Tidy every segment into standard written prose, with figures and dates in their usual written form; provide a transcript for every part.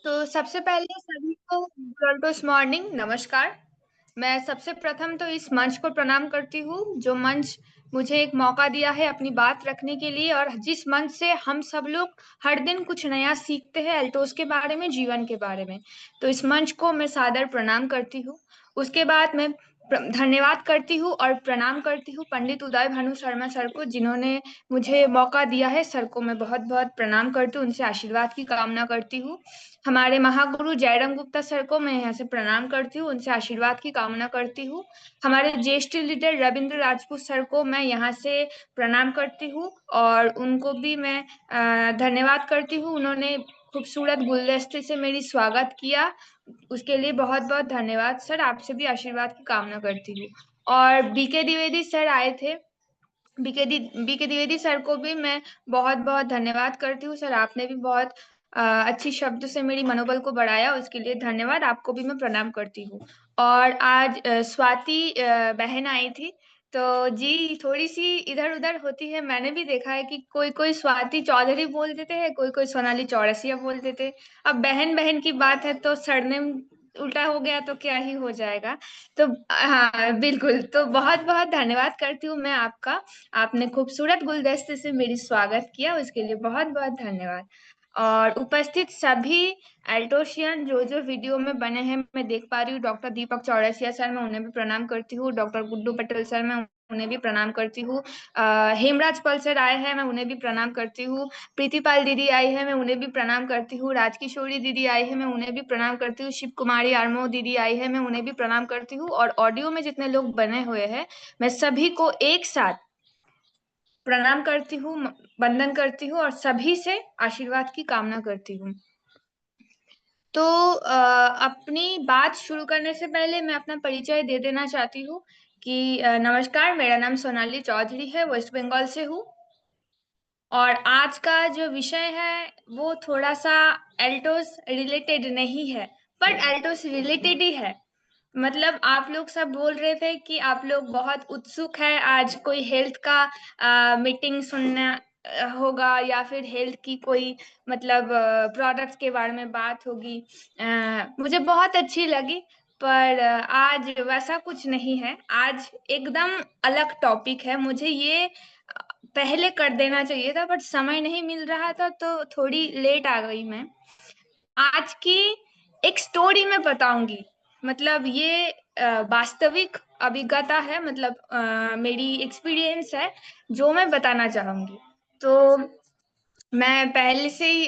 तो सबसे पहले सभी को गुड मॉर्निंग, नमस्कार। मैं सबसे प्रथम तो इस मंच को प्रणाम करती हूँ, जो मंच मुझे एक मौका दिया है अपनी बात रखने के लिए, और जिस मंच से हम सब लोग हर दिन कुछ नया सीखते हैं एल्टोस के बारे में, जीवन के बारे में। तो इस मंच को मैं सादर प्रणाम करती हूँ। उसके बाद मैं धन्यवाद करती हूँ और प्रणाम करती हूँ पंडित उदय भानु शर्मा सर को, जिन्होंने मुझे मौका दिया है। सर को मैं बहुत बहुत प्रणाम करती हूँ, उनसे आशीर्वाद की कामना करती हूँ। हमारे महागुरु जयराम गुप्ता सर को मैं यहाँ से प्रणाम करती हूँ, उनसे आशीर्वाद की कामना करती हूँ। हमारे ज्येष्ठ लीडर रविंद्र राजपूत सर को मैं यहाँ से प्रणाम करती हूँ और उनको भी मैं धन्यवाद करती हूँ। उन्होंने खूबसूरत गुलदस्ते से मेरी स्वागत किया, उसके लिए बहुत बहुत धन्यवाद सर। आपसे भी आशीर्वाद की कामना करती हूँ। और बीके द्विवेदी सर आए थे, बीके द्विवेदी सर को भी मैं बहुत बहुत धन्यवाद करती हूँ। सर, आपने भी बहुत अच्छी शब्द से मेरी मनोबल को बढ़ाया, उसके लिए धन्यवाद। आपको भी मैं प्रणाम करती हूँ। और आज स्वाति बहन आई थी, तो जी थोड़ी सी इधर उधर होती है। मैंने भी देखा है कि कोई कोई स्वाति चौधरी बोल देते हैं, कोई कोई सोनाली चौरसिया बोल देते हैं। अब बहन बहन की बात है तो सरनेम उल्टा हो गया तो क्या ही हो जाएगा। तो हाँ बिल्कुल, तो बहुत बहुत धन्यवाद करती हूँ मैं आपका। आपने खूबसूरत गुलदस्ते से मेरी स्वागत किया, उसके लिए बहुत बहुत धन्यवाद। और उपस्थित सभी एल्टोशियन जो जो वीडियो में बने हैं, मैं देख पा रही हूँ। डॉक्टर दीपक चौरसिया सर, मैं उन्हें भी प्रणाम करती हूँ। डॉक्टर गुड्डू पटेल सर, मैं उन्हें भी प्रणाम करती हूँ। हेमराज पल सर आए हैं, मैं उन्हें भी प्रणाम करती हूँ। प्रीतिपाल दीदी आई है, मैं उन्हें भी प्रणाम करती हूँ। राजकिशोरी दीदी आई है, मैं उन्हें भी प्रणाम करती हूँ। शिव कुमारी आर्मो दीदी आई है, मैं उन्हें भी प्रणाम करती हूँ। और ऑडियो में जितने लोग बने हुए हैं, मैं सभी को एक साथ प्रणाम करती हूँ, वंदन करती हूँ और सभी से आशीर्वाद की कामना करती हूँ। तो अपनी बात शुरू करने से पहले मैं अपना परिचय दे देना चाहती हूँ कि नमस्कार, मेरा नाम सोनाली चौधरी है, वेस्ट बंगाल से हूँ। और आज का जो विषय है वो थोड़ा सा एल्टोस रिलेटेड नहीं है, पर एल्टोस रिलेटेड ही है। मतलब आप लोग सब बोल रहे थे कि आप लोग बहुत उत्सुक है, आज कोई हेल्थ का मीटिंग सुनना होगा, या फिर हेल्थ की कोई मतलब प्रोडक्ट्स के बारे में बात होगी। मुझे बहुत अच्छी लगी, पर आज वैसा कुछ नहीं है। आज एकदम अलग टॉपिक है। मुझे ये पहले कर देना चाहिए था, बट समय नहीं मिल रहा था, तो थोड़ी लेट आ गई मैं। आज की एक स्टोरी मैं बताऊंगी। मतलब ये वास्तविक अभिज्ञता है, मतलब मेरी एक्सपीरियंस है जो मैं बताना चाहूंगी। तो मैं पहले से ही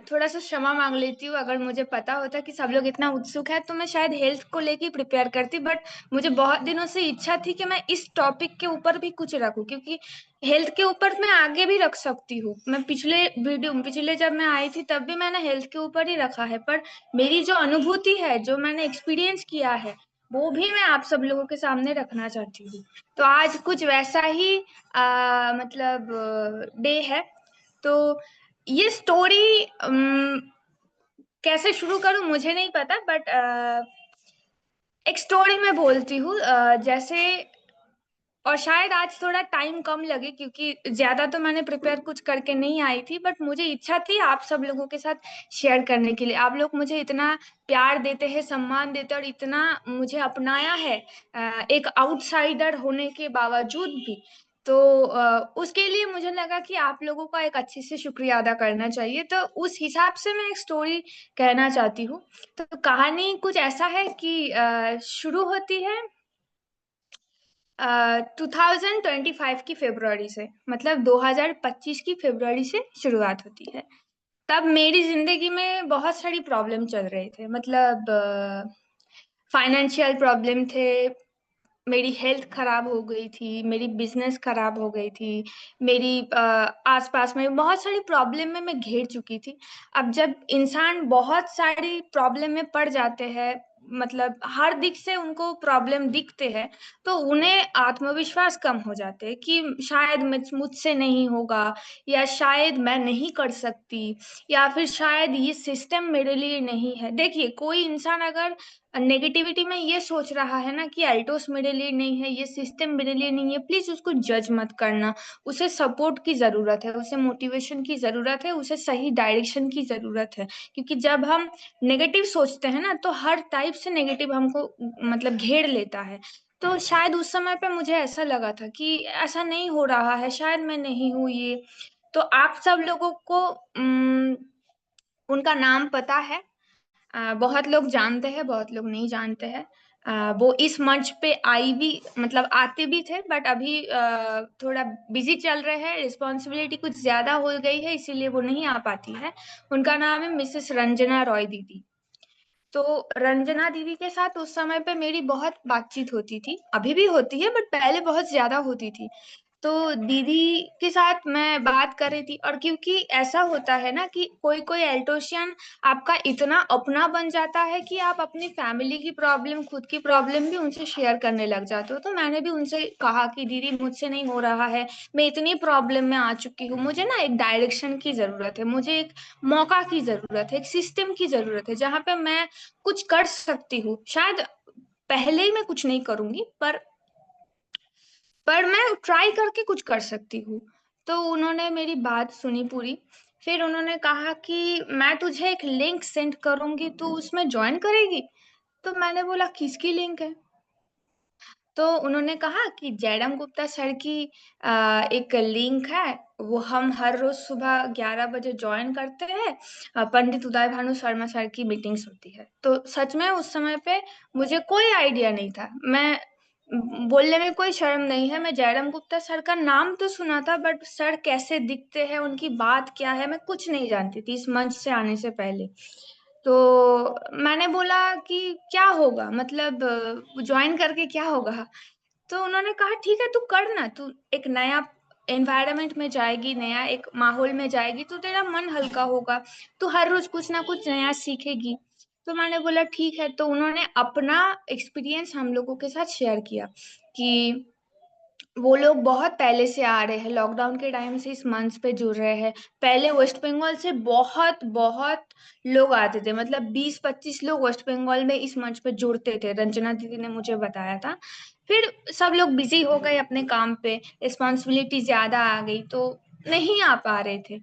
थोड़ा सा क्षमा मांग लेती हूँ। अगर मुझे पता होता कि सब लोग इतना उत्सुक है तो मैं शायद हेल्थ को लेके प्रिपेयर करती, बट मुझे बहुत दिनों से इच्छा थी कि मैं इस टॉपिक के ऊपर भी कुछ रखूं, क्योंकि हेल्थ के ऊपर मैं आगे भी रख सकती हूँ। मैं पिछले जब मैं आई थी तब भी मैंने हेल्थ के ऊपर ही रखा है, पर मेरी जो अनुभूति है, जो मैंने एक्सपीरियंस किया है, वो भी मैं आप सब लोगों के सामने रखना चाहती हूँ। तो आज कुछ वैसा ही मतलब डे है। तो ये स्टोरी कैसे शुरू करूं मुझे नहीं पता, बट एक स्टोरी मैं बोलती हूँ जैसे। और शायद आज थोड़ा टाइम कम लगे, क्योंकि ज्यादा तो मैंने प्रिपेयर कुछ करके नहीं आई थी, बट मुझे इच्छा थी आप सब लोगों के साथ शेयर करने के लिए। आप लोग मुझे इतना प्यार देते हैं, सम्मान देते हैं और इतना मुझे अपनाया है एक आउटसाइडर होने के बावजूद भी। तो उसके लिए मुझे लगा कि आप लोगों का एक अच्छे से शुक्रिया अदा करना चाहिए। तो उस हिसाब से मैं एक स्टोरी कहना चाहती हूँ। तो कहानी कुछ ऐसा है कि शुरू होती है 2025 की फरवरी से, मतलब 2025 की फरवरी से शुरुआत होती है। तब मेरी जिंदगी में बहुत सारी प्रॉब्लम चल रहे थे, मतलब फाइनेंशियल प्रॉब्लम थे, मेरी हेल्थ खराब हो गई थी, मेरी बिजनेस खराब हो गई थी, मेरी आसपास में बहुत सारी प्रॉब्लम में मैं घिर चुकी थी। अब जब इंसान बहुत सारी प्रॉब्लम में पड़ जाते हैं, मतलब हर दिक से उनको प्रॉब्लम दिखते हैं, तो उन्हें आत्मविश्वास कम हो जाते हैं कि शायद मुझसे नहीं होगा, या शायद मैं नहीं कर सकती, या फिर शायद ये सिस्टम मेरे लिए नहीं है। देखिए, कोई इंसान अगर नेगेटिविटी में ये सोच रहा है ना कि अल्टोस मेरे लिए नहीं है, ये सिस्टम मेरे लिए नहीं है, प्लीज उसको जज मत करना। उसे सपोर्ट की जरूरत है, उसे मोटिवेशन की जरूरत है, उसे सही डायरेक्शन की जरूरत है। क्योंकि जब हम नेगेटिव सोचते हैं ना, तो हर टाइप से नेगेटिव हमको मतलब घेर लेता है। तो शायद उस समय पे मुझे ऐसा लगा था कि ऐसा नहीं हो रहा है, शायद मैं नहीं हूँ ये। तो आप सब लोगों को उनका नाम पता है। बहुत लोग जानते हैं, बहुत लोग नहीं जानते हैं। वो इस मंच पे आई भी, मतलब आते भी थे, बट अभी थोड़ा बिजी चल रहे हैं, रिस्पॉन्सिबिलिटी कुछ ज्यादा हो गई है, इसीलिए वो नहीं आ पाती है। उनका नाम है मिसेस रंजना रॉय दीदी। तो रंजना दीदी के साथ उस समय पे मेरी बहुत बातचीत होती थी, अभी भी होती है, बट पहले बहुत ज्यादा होती थी। तो दीदी के साथ मैं बात कर रही थी, और क्योंकि ऐसा होता है ना कि कोई कोई एल्टोशियन आपका इतना अपना बन जाता है कि आप अपनी फैमिली की प्रॉब्लम, खुद की प्रॉब्लम भी उनसे शेयर करने लग जाते हो। तो मैंने भी उनसे कहा कि दीदी, मुझसे नहीं हो रहा है, मैं इतनी प्रॉब्लम में आ चुकी हूँ, मुझे ना एक डायरेक्शन की जरूरत है, मुझे एक मौका की जरूरत है, एक सिस्टम की जरूरत है जहाँ पे मैं कुछ कर सकती हूँ। शायद पहले ही मैं कुछ नहीं करूंगी, पर मैं ट्राई करके कुछ कर सकती हूँ। तो उन्होंने मेरी बात सुनी पूरी। फिर उन्होंने कहा कि मैं तुझे एक लिंक सेंड करूंगी, तू उसमें ज्वाइन करेगी। तो मैंने बोला, किसकी लिंक है? तो उन्होंने कहा कि जयराम गुप्ता सर की एक लिंक है, वो हम हर रोज सुबह 11 बजे ज्वाइन करते हैं। पंडित उदय भानु शर्मा सर की मीटिंग्स होती है। तो सच में उस समय पे मुझे कोई आइडिया नहीं था। मैं बोलने में कोई शर्म नहीं है, मैं जयराम गुप्ता सर का नाम तो सुना था, बट सर कैसे दिखते हैं, उनकी बात क्या है, मैं कुछ नहीं जानती थी इस मंच से आने से पहले। तो मैंने बोला कि क्या होगा, मतलब ज्वाइन करके क्या होगा? तो उन्होंने कहा, ठीक है, तू कर ना, तू एक नया एनवायरनमेंट में जाएगी, नया एक माहौल में जाएगी, तो तेरा मन हल्का होगा, तू हर रोज कुछ ना कुछ नया सीखेगी। तो मैंने बोला ठीक है। तो उन्होंने अपना एक्सपीरियंस हम लोगों के साथ शेयर किया कि वो लोग बहुत पहले से आ रहे हैं, लॉकडाउन के टाइम से इस मंच पे जुड़ रहे हैं। पहले वेस्ट बंगाल से बहुत बहुत लोग आते थे, मतलब 20-25 लोग वेस्ट बंगाल में इस मंच पे जुड़ते थे, रंजना दीदी ने मुझे बताया था। फिर सब लोग बिजी हो गए अपने काम पे, रिस्पॉन्सिबिलिटी ज्यादा आ गई, तो नहीं आ पा रहे थे।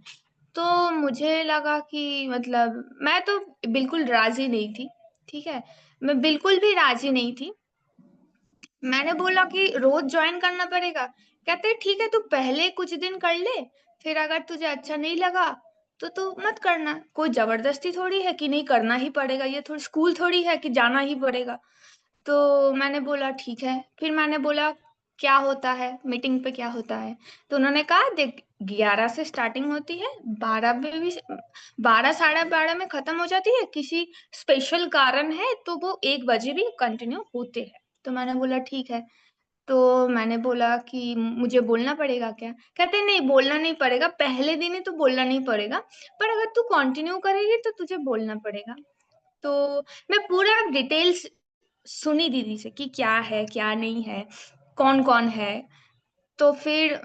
तो मुझे लगा कि मतलब मैं तो बिल्कुल राजी नहीं थी। ठीक है, मैं बिल्कुल भी राजी नहीं थी। मैंने बोला कि रोज ज्वाइन करना पड़ेगा। कहते ठीक है, तू पहले कुछ दिन कर ले, फिर अगर तुझे अच्छा नहीं लगा तो तू मत करना। कोई जबरदस्ती थोड़ी है कि नहीं करना ही पड़ेगा, ये थोड़ी स्कूल थोड़ी है कि जाना ही पड़ेगा। तो मैंने बोला ठीक है। फिर मैंने बोला, क्या होता है मीटिंग पे, क्या होता है? तो उन्होंने कहा, देख, 11 से स्टार्टिंग होती है, 12 में भी, 12 साढ़े 12 में खत्म हो जाती है। किसी स्पेशल कारण है तो वो 1 बजे भी कंटिन्यू होते हैं। तो मैंने बोला ठीक है। तो मैंने बोला कि मुझे बोलना पड़ेगा क्या? कहते नहीं, बोलना नहीं पड़ेगा, पहले दिन ही तो बोलना नहीं पड़ेगा, पर अगर तू कंटिन्यू करेगी तो तुझे बोलना पड़ेगा। तो मैं पूरा डिटेल्स सुनी दीदी से कि क्या है क्या नहीं है, कौन कौन है। तो फिर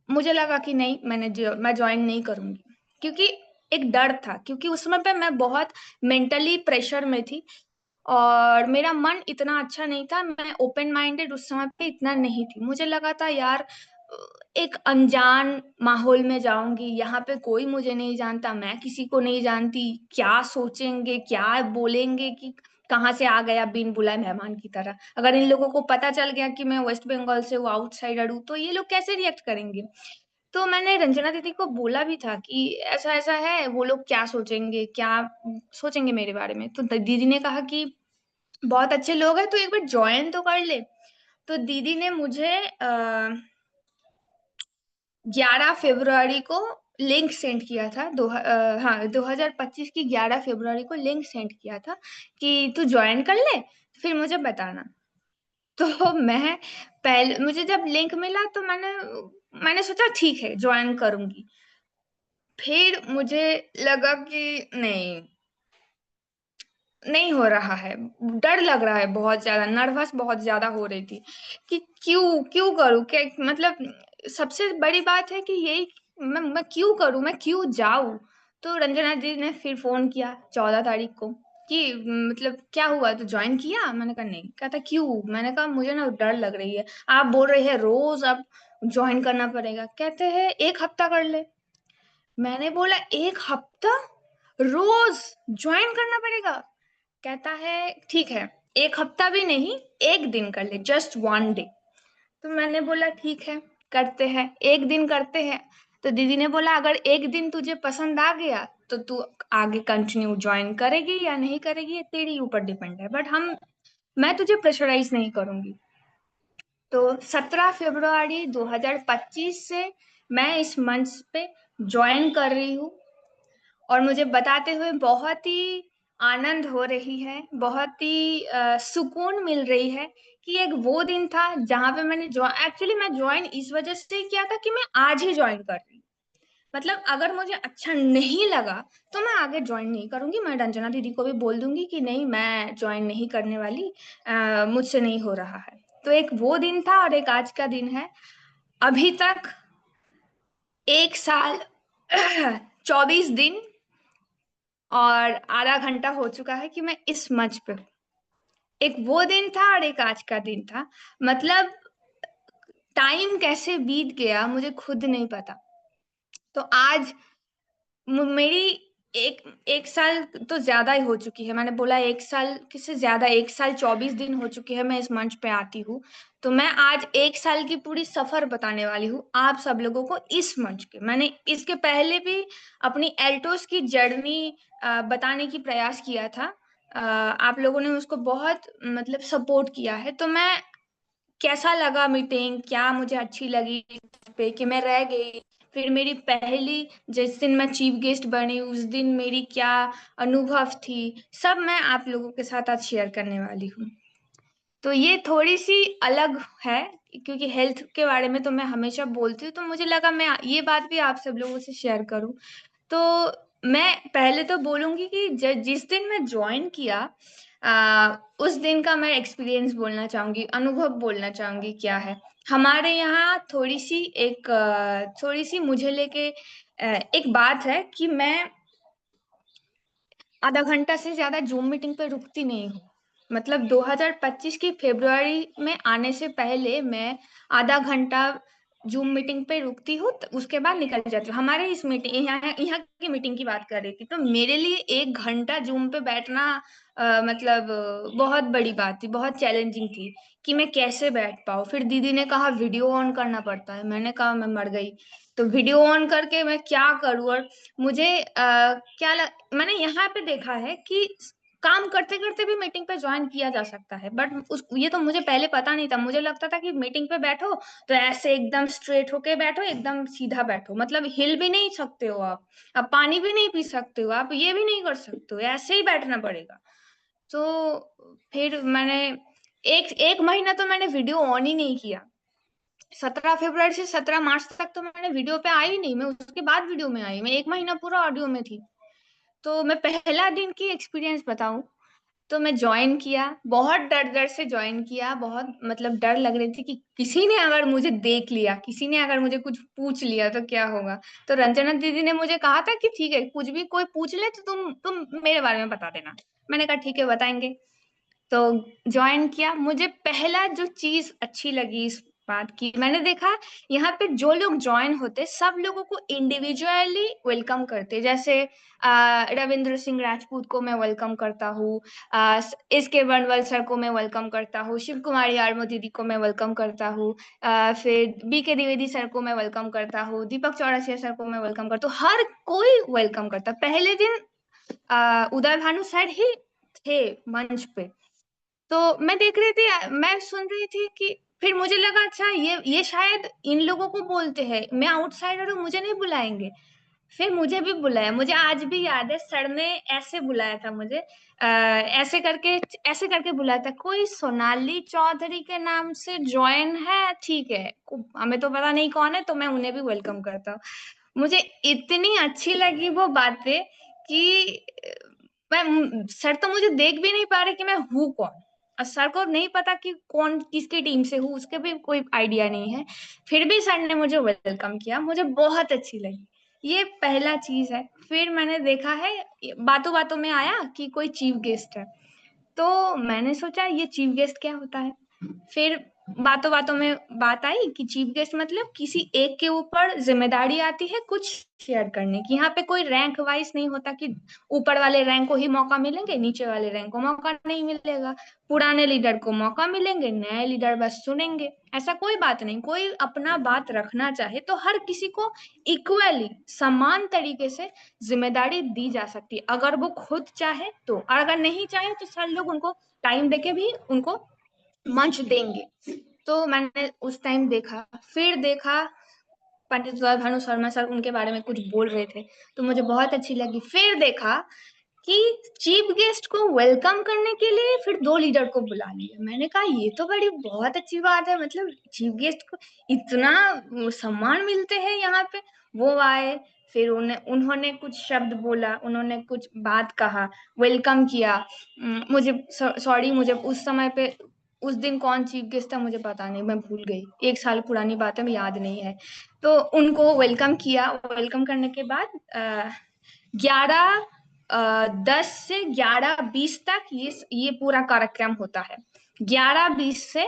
मुझे लगा कि नहीं, मैं ज्वाइन नहीं करूंगी। क्योंकि एक डर था, क्योंकि उस समय पे मैं बहुत मेंटली प्रेशर में थी, और मेरा मन इतना अच्छा नहीं था, मैं ओपन माइंडेड उस समय पे इतना नहीं थी। मुझे लगा था यार, एक अनजान माहौल में जाऊंगी, यहाँ पे कोई मुझे नहीं जानता, मैं किसी को नहीं जानती, क्या सोचेंगे, क्या बोलेंगे कि कहाँ से आ गया बिन बुलाए मेहमान की तरह। अगर इन लोगों को पता चल गया कि मैं वेस्ट बंगाल से हूँ, आउटसाइडर हूँ, तो ये लोग कैसे रिएक्ट करेंगे? तो मैंने रंजना दीदी को बोला भी था कि ऐसा ऐसा है, वो लोग क्या सोचेंगे, क्या सोचेंगे मेरे बारे में। तो दीदी ने कहा कि बहुत अच्छे लोग हैं, तो एक बार ज्वाइन तो कर ले। तो दीदी ने मुझे 11 फरवरी को लिंक सेंड किया था। हाँ, 2025 की 11 फरवरी को लिंक सेंड किया था कि तू ज्वाइन कर ले, फिर मुझे बताना। तो मैं पहले, मुझे जब लिंक मिला तो मैंने सोचा ठीक है, ज्वाइन करूंगी। फिर मुझे लगा कि नहीं, नहीं हो रहा है, डर लग रहा है, बहुत ज्यादा नर्वस बहुत ज्यादा हो रही थी कि क्यों क्यों करूं, क्या मतलब सबसे बड़ी बात है कि यही मैं क्यों करूं, मैं क्यों जाऊं। तो रंजना जी ने फिर फोन किया 14 तारीख को कि मतलब क्या हुआ, तो ज्वाइन किया। मैंने कहा नहीं। कहता क्यों। मैंने कहा मुझे ना डर लग रही है, आप बोल रहे हैं रोज अब ज्वाइन करना पड़ेगा। कहते हैं 1 हफ्ता कर ले। मैंने बोला 1 हफ्ता रोज ज्वाइन करना पड़ेगा। कहता है ठीक है, 1 हफ्ता भी नहीं, 1 दिन कर ले, जस्ट 1 डे। तो मैंने बोला ठीक है, करते हैं, 1 दिन करते हैं। तो दीदी ने बोला अगर 1 दिन तुझे पसंद आ गया तो तू आगे कंटिन्यू ज्वाइन करेगी या नहीं करेगी, ये तेरी ऊपर डिपेंड है, बट मैं तुझे प्रेशराइज नहीं करूंगी। तो 17 फरवरी 2025 से मैं इस मंच पे ज्वाइन कर रही हूँ। और मुझे बताते हुए बहुत ही आनंद हो रही है, बहुत ही सुकून मिल रही है कि एक वो दिन था जहां पे मैंने एक्चुअली मैं ज्वाइन इस वजह से किया था कि मैं आज ही ज्वाइन कर रही हूँ। मतलब अगर मुझे अच्छा नहीं लगा तो मैं आगे ज्वाइन नहीं करूंगी, मैं रंजना दीदी को भी बोल दूंगी कि नहीं मैं ज्वाइन नहीं करने वाली, मुझसे नहीं हो रहा है। तो एक वो दिन था और एक आज का दिन है। अभी तक 1 साल 24 दिन और आधा घंटा हो चुका है कि मैं इस मंच पे हूँ। एक वो दिन था और एक आज का दिन था। मतलब टाइम कैसे बीत गया मुझे खुद नहीं पता। तो आज मेरी एक 1 साल तो ज्यादा ही हो चुकी है, मैंने बोला 1 साल किससे ज्यादा, 1 साल 24 दिन हो चुके हैं मैं इस मंच पे आती हूँ। तो मैं आज 1 साल की पूरी सफर बताने वाली हूँ आप सब लोगों को इस मंच के। मैंने इसके पहले भी अपनी एल्टोस की जर्नी बताने की प्रयास किया था। आप लोगों ने उसको बहुत मतलब सपोर्ट किया है। तो मैं कैसा लगा मीटिंग, क्या मुझे अच्छी लगी इस पे कि मैं रह गई, फिर मेरी पहली जिस दिन मैं चीफ गेस्ट बनी उस दिन मेरी क्या अनुभव थी, सब मैं आप लोगों के साथ आज शेयर करने वाली हूँ। तो ये थोड़ी सी अलग है क्योंकि हेल्थ के बारे में तो मैं हमेशा बोलती हूँ, तो मुझे लगा मैं ये बात भी आप सब लोगों से शेयर करूँ। तो मैं पहले तो बोलूंगी कि जिस दिन मैं ज्वाइन किया उस दिन का मैं एक्सपीरियंस बोलना चाहूंगी, अनुभव बोलना चाहूंगी क्या है। हमारे यहाँ थोड़ी सी मुझे लेके एक बात है कि मैं आधा घंटा से ज्यादा जूम मीटिंग पे रुकती नहीं हूँ। मतलब 2025 की फरवरी में आने से पहले मैं आधा घंटा जूम मीटिंग पे रुकती हूँ, तो उसके बाद निकल जाती हूँ। हमारे इस मीटिंग यहाँ की मीटिंग की बात कर रही थी, तो मेरे लिए 1 घंटा जूम पे बैठना मतलब बहुत बड़ी बात थी, बहुत चैलेंजिंग थी कि मैं कैसे बैठ पाऊँ। फिर दीदी ने कहा वीडियो ऑन करना पड़ता है, मैंने कहा मैं मर गई, तो वीडियो ऑन करके मैं क्या करूँ। और मुझे मैंने यहाँ पे देखा है कि काम करते करते भी मीटिंग पे ज्वाइन किया जा सकता है, बट ये तो मुझे पहले पता नहीं था। मुझे लगता था कि मीटिंग पे बैठो तो ऐसे एकदम स्ट्रेट होके बैठो, एकदम सीधा बैठो, मतलब हिल भी नहीं सकते हो आप पानी भी नहीं पी सकते हो, आप ये भी नहीं कर सकते हो, ऐसे ही बैठना पड़ेगा। तो फिर मैंने एक एक महीना तो मैंने वीडियो ऑन ही नहीं किया। 17 फरवरी से 17 मार्च तक तो मैंने वीडियो पे आई नहीं, मैं उसके बाद वीडियो में आई, मैं 1 महीना पूरा ऑडियो में थी। तो मैं पहला दिन की एक्सपीरियंस बताऊं तो मैं ज्वाइन किया, बहुत डर डर से ज्वाइन किया, बहुत मतलब डर लग रही थी कि किसी ने अगर मुझे देख लिया, किसी ने अगर मुझे कुछ पूछ लिया तो क्या होगा। तो रंजना दीदी ने मुझे कहा था कि ठीक है, कुछ भी कोई पूछ ले तो तुम मेरे बारे में बता देना। मैंने कहा ठीक है बताएंगे। तो ज्वाइन किया। मुझे पहला जो चीज अच्छी लगी इस बात की, मैंने देखा यहाँ पे जो लोग ज्वाइन होते सब लोगों को इंडिविजुअली वेलकम करते। जैसे रविंद्र सिंह राजपूत को मैं वेलकम करता हूँ, एस के बनवल सर को मैं वेलकम करता हूँ, शिव कुमारी आर्मो दीदी को मैं वेलकम करता हूँ, फिर बी के द्विवेदी सर को मैं वेलकम करता हूँ, दीपक चौरसिया सर को मैं वेलकम करता हूँ, हर कोई वेलकम करता। पहले दिन उदय भानु सर ही थे मंच पे। तो मैं देख रही थी, मैं सुन रही थी कि फिर मुझे लगा अच्छा ये शायद इन लोगों को बोलते हैं, मैं आउटसाइडर हूँ मुझे नहीं बुलाएंगे। फिर मुझे भी बुलाया, मुझे आज भी याद है सर ने ऐसे बुलाया था मुझे, ऐसे करके बुलाया था, कोई सोनाली चौधरी के नाम से ज्वाइन है, ठीक है, हमें तो पता नहीं कौन है, तो मैं उन्हें भी वेलकम करता हूँ। मुझे इतनी अच्छी लगी वो बातें कि मैं सर तो मुझे देख भी नहीं पा रहे कि मैं हूँ कौन, और सर को नहीं पता कि कौन किसकी टीम से हूँ, उसके भी कोई आइडिया नहीं है। फिर भी सर ने मुझे वेलकम किया, मुझे बहुत अच्छी लगी। ये पहला चीज है। फिर मैंने देखा है, बातों बातों में आया कि कोई चीफ गेस्ट है, तो मैंने सोचा ये चीफ गेस्ट क्या होता है। फिर बातों बातों में बात आई कि चीफ गेस्ट मतलब किसी एक के ऊपर जिम्मेदारी आती है कुछ शेयर करने की। यहाँ पे कोई रैंक वाइज नहीं होता कि ऊपर वाले रैंक को ही मौका मिलेंगे, नीचे वाले रैंक को मौका नहीं मिलेगा। पुराने लीडर को मौका मिलेंगे, नए लीडर बस सुनेंगे। ऐसा कोई बात नहीं, कोई अपना बात रखना चाहे तो हर किसी को इक्वली समान तरीके से जिम्मेदारी दी जा सकती है, अगर वो खुद चाहे तो। और अगर नहीं चाहे तो सर लोग उनको टाइम देके भी उनको मंच देंगे। तो मैंने उस टाइम देखा। फिर देखा पंडित जवाहर भानु शर्मा सर उनके बारे में कुछ बोल रहे थे, तो मुझे बहुत अच्छी लगी। फिर देखा कि चीफ गेस्ट को वेलकम करने के लिए फिर दो लीडर को बुला लिया। मैंने कहा ये तो बड़ी बहुत अच्छी बात है, मतलब चीफ गेस्ट को इतना सम्मान मिलते हैं यहाँ पे। वो आए, फिर उन्होंने कुछ शब्द बोला, उन्होंने कुछ बात कहा, वेलकम किया। मुझे सॉरी, मुझे उस समय पे उस दिन कौन चीफ गेस्ट था मुझे पता नहीं, मैं भूल गई, 1 साल पुरानी बात है, मैं याद नहीं है। तो उनको वेलकम किया। वेलकम करने के बाद 11:10 से 11:20 तक ये पूरा कार्यक्रम होता है। 11:20 से,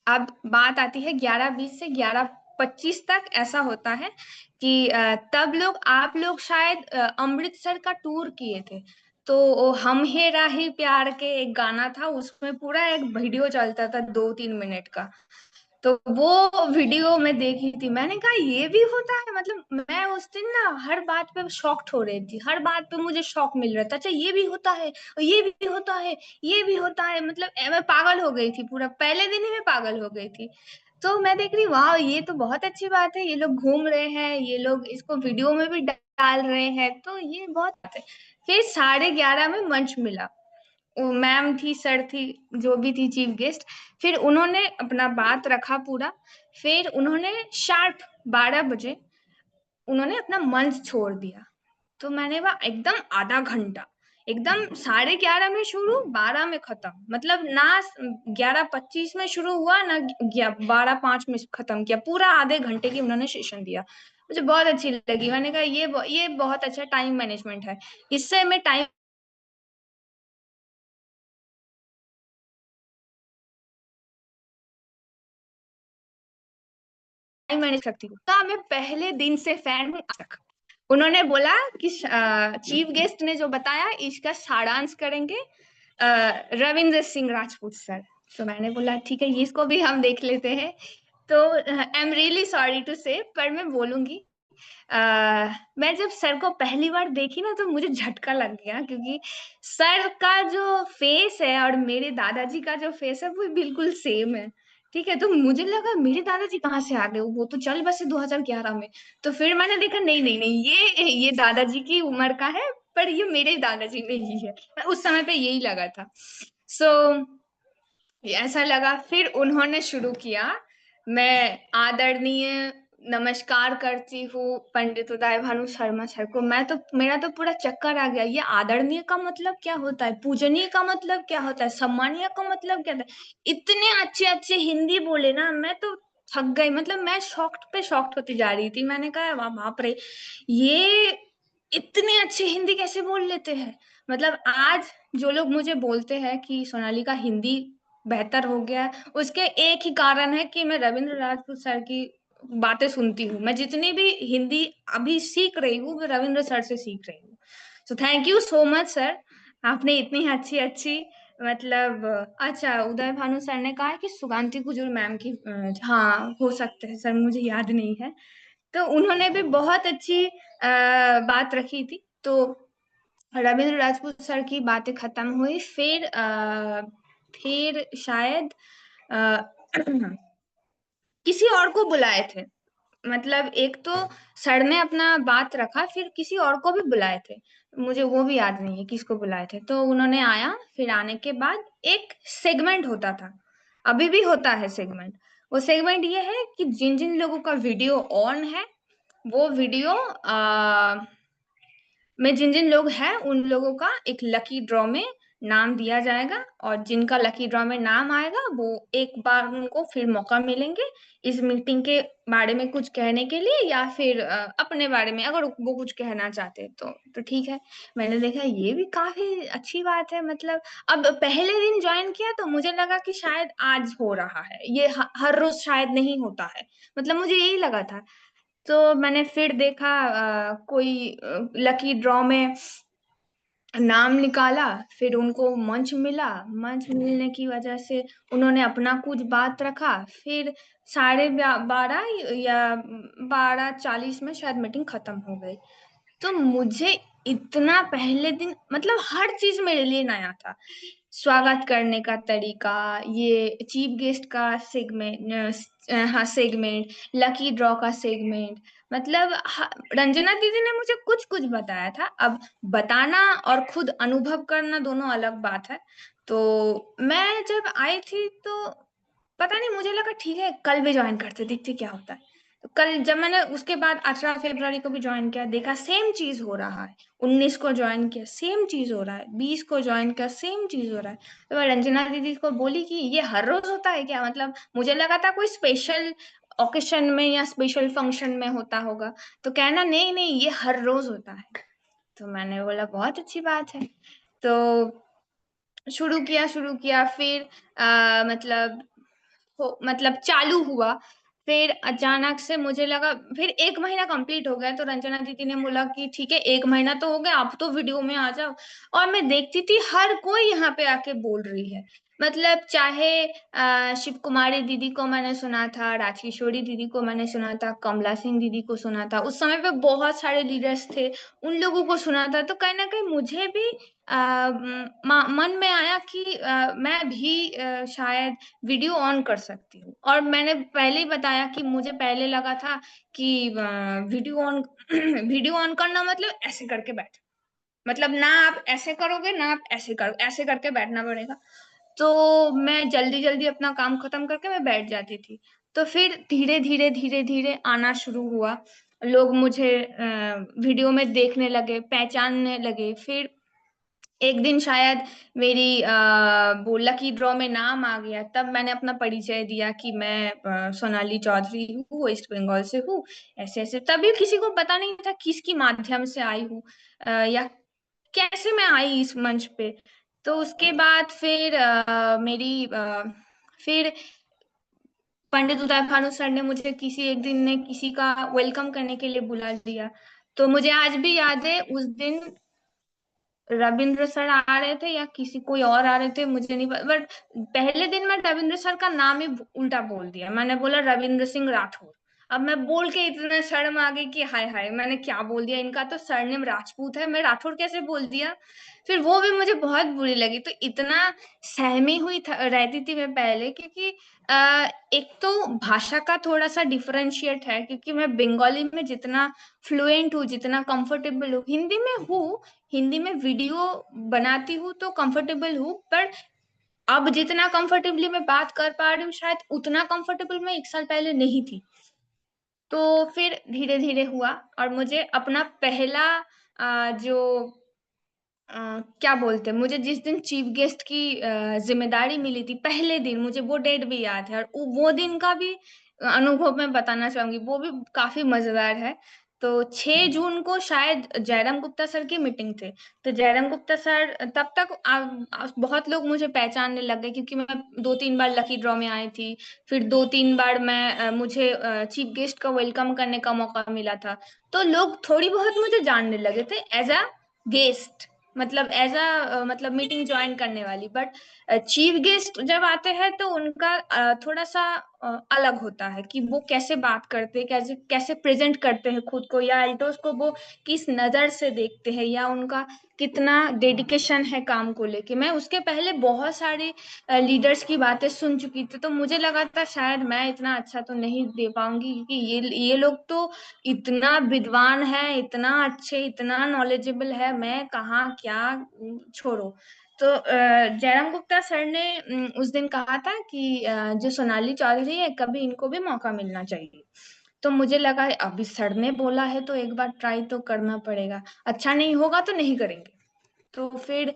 अब बात आती है 11:20 से 11:25 तक ऐसा होता है कि तब लोग, आप लोग शायद अमृतसर का टूर किए थे, तो वो हम हे राही प्यार के एक गाना था, उसमें पूरा एक वीडियो चलता था 2-3 मिनट का। तो वो वीडियो में देखी थी, मैंने कहा ये भी होता है। मतलब मैं उस दिन ना हर बात पे शॉक्ड हो रही थी, हर बात पे मुझे शॉक मिल रहा था। अच्छा ये भी होता है, और ये भी होता है, ये भी होता है, मतलब मैं पागल हो गई थी, पूरा पहले दिन ही मैं पागल हो गई थी। तो मैं देख रही, वाह ये तो बहुत अच्छी बात है, ये लोग घूम रहे हैं, ये लोग इसको वीडियो में भी डाल रहे हैं, तो ये बहुत बात है। फिर 11:30 में मंच मिला, मैम थी, सर थी, जो भी थी चीफ गेस्ट। फिर उन्होंने अपना बात रखा पूरा। फिर उन्होंने शार्प 12 बजे उन्होंने अपना मंच छोड़ दिया। तो मैंने वह एकदम आधा घंटा, एकदम 11:30 में शुरू, 12 में खत्म, मतलब ना 11:25 में शुरू हुआ ना 12:05 में खत्म किया, पूरा आधे घंटे की उन्होंने सेशन दिया। मुझे बहुत अच्छी लगी, मैंने कहा ये बहुत अच्छा टाइम मैनेजमेंट है, इससे मैं टाइम मैनेज करती हूँ। तो मैं पहले दिन से फैन हूँ आज तक। उन्होंने बोला कि चीफ गेस्ट ने जो बताया इसका सारांश करेंगे रविंद्र सिंह राजपूत सर। तो मैंने बोला ठीक है, इसको भी हम देख लेते हैं। तो I am really sorry to say, पर मैं बोलूंगी। मैं जब सर को पहली बार देखी ना तो मुझे झटका लग गया, क्योंकि सर का जो फेस है और मेरे दादाजी का जो फेस है वो बिल्कुल सेम है। ठीक है, तो मुझे लगा मेरे दादाजी कहाँ से आ गए, वो तो चल बसे 2011 में। तो फिर मैंने देखा, नहीं नहीं नहीं, ये दादाजी की उम्र का है, पर ये मेरे दादाजी नहीं है। उस समय पे यही लगा था। सो ऐसा लगा। फिर उन्होंने शुरू किया, मैं आदरणीय नमस्कार करती हूँ पंडित उदय भानु शर्मा सर को। मैं तो, मेरा तो पूरा चक्कर आ गया, ये आदरणीय का मतलब क्या होता है, पूजनीय का मतलब क्या होता है, सम्मानीय का मतलब क्या होता है। इतने अच्छे अच्छे हिंदी बोले ना, मैं तो थक गई, मतलब मैं शॉक्ड पे शॉक्ड होती जा रही थी। मैंने कहा वाह बाप रे, ये इतने अच्छे हिंदी कैसे बोल लेते हैं। मतलब आज जो लोग मुझे बोलते हैं कि सोनाली का हिंदी बेहतर हो गया है, उसके एक ही कारण है कि मैं रविंद्र राजपूत सर की बातें सुनती हूँ। मैं जितनी भी हिंदी अभी सीख रही हूँ वो रविंद्र सर से सीख रही हूँ। So thank you so much sir, आपने इतनी अच्छी अच्छी, मतलब अच्छा उदय भानु सर ने कहा कि सुगांती कुजूर मैम की, हाँ हो सकता है सर, मुझे याद नहीं है। तो उन्होंने भी बहुत अच्छी बात रखी थी। तो रविंद्र राजपूत सर की बातें खत्म हुई। फिर शायद अ, किसी और को बुलाए थे। मतलब एक तो सर ने अपना बात रखा, फिर किसी और को भी बुलाए थे, मुझे वो भी याद नहीं है किसको बुलाए थे। तो उन्होंने आया, फिर आने के बाद एक सेगमेंट होता था, अभी भी होता है सेगमेंट। वो सेगमेंट ये है कि जिन जिन लोगों का वीडियो ऑन है वो वीडियो में जिन जिन लोग हैं उन लोगों का एक लकी ड्रॉ में नाम दिया जाएगा, और जिनका लकी ड्रॉ में नाम आएगा वो एक बार उनको फिर मौका मिलेंगे इस मीटिंग के बारे में कुछ कहने के लिए, या फिर अपने बारे में अगर वो कुछ कहना चाहते हैं तो ठीक है। मैंने देखा ये भी काफी अच्छी बात है। मतलब अब पहले दिन ज्वाइन किया तो मुझे लगा कि शायद आज हो रहा है ये, हर रोज शायद नहीं होता है, मतलब मुझे यही लगा था। तो मैंने फिर देखा कोई लकी ड्रॉ में नाम निकाला, फिर उनको मंच मिला। मंच मिलने की वजह से उन्होंने अपना कुछ बात रखा। फिर 12:30 या 12:40 में शायद मीटिंग खत्म हो गई। तो मुझे इतना पहले दिन मतलब हर चीज मेरे लिए नया था। स्वागत करने का तरीका, ये चीफ गेस्ट का सेगमेंट, हाँ सेगमेंट, लकी ड्रॉ का सेगमेंट, मतलब रंजना दीदी ने मुझे कुछ कुछ बताया था। अब बताना और खुद अनुभव करना दोनों अलग बात है। तो मैं जब आई थी तो पता नहीं, मुझे लगा ठीक है कल भी ज्वाइन करते देखते क्या होता है। तो कल जब मैंने उसके बाद 18 फरवरी को भी ज्वाइन किया, देखा सेम चीज हो रहा है। 19 को ज्वाइन किया, सेम चीज हो रहा है। 20 को ज्वाइन किया, सेम चीज हो रहा है। तो मैं रंजना दीदी को बोली कि ये हर रोज होता है क्या? मतलब मुझे लगा था कोई स्पेशल ओकेशन में या स्पेशल फंक्शन में होता होगा। तो कहना नहीं नहीं ये हर रोज होता है। तो मैंने बोला बहुत अच्छी बात है। तो शुरू किया फिर मतलब मतलब चालू हुआ। फिर अचानक से मुझे लगा, फिर 1 महीना कंप्लीट हो गया तो रंजना दीदी ने बोला कि ठीक है 1 महीना तो हो गया, आप तो वीडियो में आ जाओ। और मैं देखती थी हर कोई यहाँ पे आके बोल रही है। मतलब चाहे शिव कुमारी दीदी को मैंने सुना था, राजकिशोरी दीदी को मैंने सुना था, कमला सिंह दीदी को सुना था, उस समय पे बहुत सारे लीडर्स थे, उन लोगों को सुना था। तो कहीं ना कहीं मुझे भी मन में आया कि मैं भी शायद वीडियो ऑन कर सकती हूँ। और मैंने पहले ही बताया कि मुझे पहले लगा था कि वीडियो ऑन वीडियो ऑन करना मतलब ऐसे करके बैठ, मतलब ना आप ऐसे करोगे ना आप ऐसे करो, ऐसे करके बैठना पड़ेगा। तो मैं जल्दी जल्दी अपना काम खत्म करके मैं बैठ जाती थी। तो फिर धीरे धीरे आना शुरू हुआ। लोग मुझे वीडियो में देखने लगे, पहचानने लगे। फिर एक दिन शायद मेरी वो लकी ड्रॉ में नाम आ गया, तब मैंने अपना परिचय दिया कि मैं सोनाली चौधरी हूँ, वेस्ट बंगाल से हूँ, ऐसे ऐसे। तभी किसी को पता नहीं था किसकी माध्यम से आई हूँ, या कैसे मैं आई इस मंच पे। तो उसके बाद फिर फिर पंडित उदय भानु सर ने मुझे किसी एक दिन ने किसी का वेलकम करने के लिए बुला लिया। तो मुझे आज भी याद है उस दिन रविंद्र सर आ रहे थे या किसी कोई और आ रहे थे, मुझे नहीं पता। बट पहले दिन मैं रविंद्र सर का नाम ही उल्टा बोल दिया, मैंने बोला रविंद्र सिंह राठौर। अब मैं बोल के इतना शर्म आ गई कि हाय हाय मैंने क्या बोल दिया, इनका तो सरनेम राजपूत है, मैं राठौर कैसे बोल दिया। फिर वो भी मुझे बहुत बुरी लगी। तो इतना सहमी हुई रहती थी मैं पहले, क्योंकि एक तो भाषा का थोड़ा सा डिफरेंशिएट है, क्योंकि मैं बंगाली में जितना फ्लुएंट हूँ, जितना कंफर्टेबल हूँ, हिंदी में हूँ, हिंदी में वीडियो बनाती हूँ तो कंफर्टेबल हूँ। पर अब जितना कंफर्टेबली मैं बात कर पा रही हूँ शायद उतना कंफर्टेबल मैं 1 साल पहले नहीं थी। तो फिर धीरे धीरे हुआ और मुझे अपना पहला जो क्या बोलते हैं, मुझे जिस दिन चीफ गेस्ट की जिम्मेदारी मिली थी पहले दिन, मुझे वो डेट भी याद है। और वो दिन का भी अनुभव मैं बताना चाहूंगी, वो भी काफी मजेदार है। तो 6 जून को शायद जयराम गुप्ता सर की मीटिंग थे। तो जयराम गुप्ता सर तब तक बहुत लोग मुझे पहचानने लग गए, क्योंकि मैं 2-3 बार लकी ड्रॉ में आई थी। फिर 2-3 बार मैं मुझे चीफ गेस्ट का वेलकम करने का मौका मिला था। तो लोग थोड़ी बहुत मुझे जानने लगे थे एज अ गेस्ट, मतलब एज अ मतलब मीटिंग ज्वाइन करने वाली। बट चीफ गेस्ट जब आते हैं तो उनका थोड़ा सा अलग होता है कि वो कैसे बात करते हैं, कैसे कैसे प्रेजेंट करते हैं खुद को, या एल्टोस को वो किस नजर से देखते हैं, या उनका कितना डेडिकेशन है काम को लेके। मैं उसके पहले बहुत सारे लीडर्स की बातें सुन चुकी थी, तो मुझे लगा था शायद मैं इतना अच्छा तो नहीं दे पाऊंगी, क्योंकि ये लोग तो इतना विद्वान है, इतना अच्छे, इतना नॉलेजेबल है, मैं कहाँ क्या छोड़ो। तो जयराम गुप्ता सर ने उस दिन कहा था कि जो सोनाली चौधरी है कभी इनको भी मौका मिलना चाहिए। तो मुझे लगा अभी सर ने बोला है तो एक बार ट्राई तो करना पड़ेगा, अच्छा नहीं होगा तो नहीं करेंगे। तो फिर